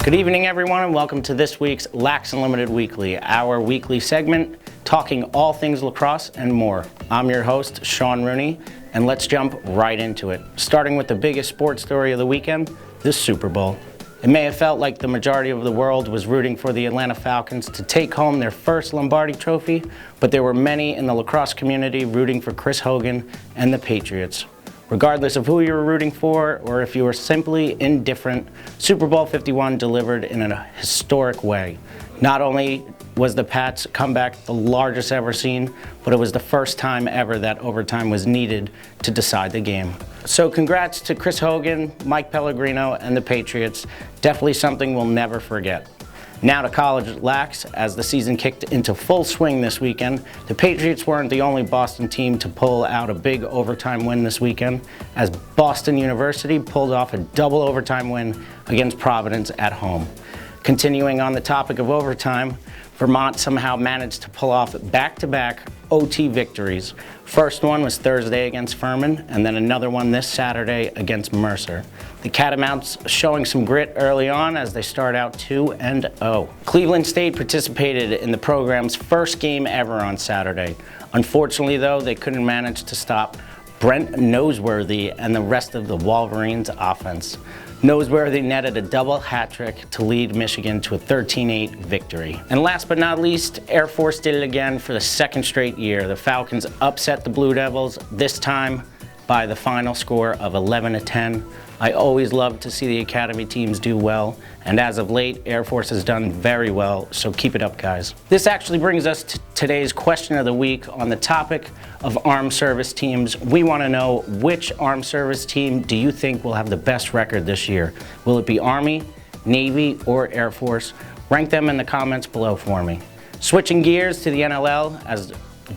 Good evening, everyone, and welcome to this week's Lacrosse Unlimited Weekly, our weekly segment talking all things lacrosse and more. I'm your host, Sean Rooney, and let's jump right into it. Starting with the biggest sports story of the weekend, the Super Bowl. It may have felt like the majority of the world was rooting for the Atlanta Falcons to take home their first Lombardi trophy, but there were many in the lacrosse community rooting for Chris Hogan and the Patriots. Regardless of who you were rooting for or if you were simply indifferent, Super Bowl 51 delivered in a historic way. Not only was the Pats' comeback the largest ever seen, but it was the first time ever that overtime was needed to decide the game. So congrats to Chris Hogan, Mike Pellegrino, and the Patriots. Definitely something we'll never forget. Now to college lax. As the season kicked into full swing this weekend, the Patriots weren't the only Boston team to pull out a big overtime win this weekend, as Boston University pulled off a double overtime win against Providence at home. Continuing on the topic of overtime, Vermont somehow managed to pull off back-to-back OT victories. First one was Thursday against Furman, and then another one this Saturday against Mercer. The Catamounts showing some grit early on as they start out 2-0. Cleveland State participated in the program's first game ever on Saturday. Unfortunately, though, they couldn't manage to stop Brent Noseworthy and the rest of the Wolverines' offense. Noseworthy netted a double hat trick to lead Michigan to a 13-8 victory. And last but not least, Air Force did it again for the second straight year. The Falcons upset the Blue Devils, this time by the final score of 11-10. I always love to see the Academy teams do well, and as of late, Air Force has done very well, so keep it up, guys. This actually brings us to today's question of the week on the topic of armed service teams. We want to know, which armed service team do you think will have the best record this year? Will it be Army, Navy, or Air Force? Rank them in the comments below for me. Switching gears to the NLL, as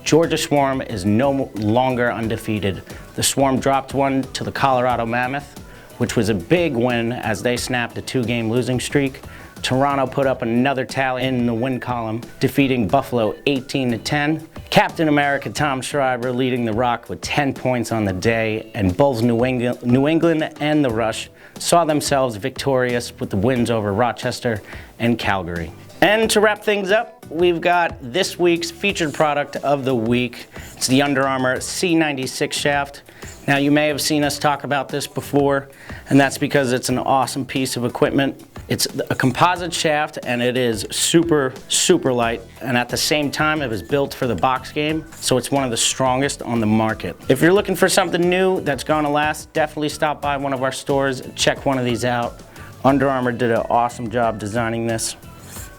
Georgia Swarm is no longer undefeated. The Swarm dropped one to the Colorado Mammoth, which was a big win as they snapped a 2-game losing streak. Toronto put up another tally in the win column, defeating Buffalo 18-10. Captain America Tom Schreiber leading the Rock with 10 points on the day, and both New England and the Rush saw themselves victorious with the wins over Rochester and Calgary. And to wrap things up, we've got this week's featured product of the week. It's the Under Armour C96 shaft. Now, you may have seen us talk about this before, and that's because it's an awesome piece of equipment. It's a composite shaft, and it is super, super light. And at the same time, it was built for the box game, so it's one of the strongest on the market. If you're looking for something new that's gonna last, definitely stop by one of our stores, check one of these out. Under Armour did an awesome job designing this.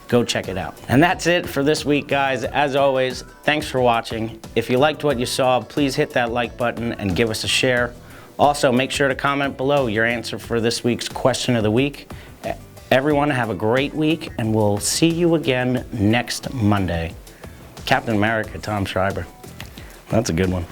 Go check it out. And that's it for this week, guys. As always, thanks for watching. If you liked what you saw, please hit that like button and give us a share. Also, make sure to comment below your answer for this week's question of the week. Everyone have a great week, and we'll see you again next Monday. Captain America, Tom Schreiber. That's a good one.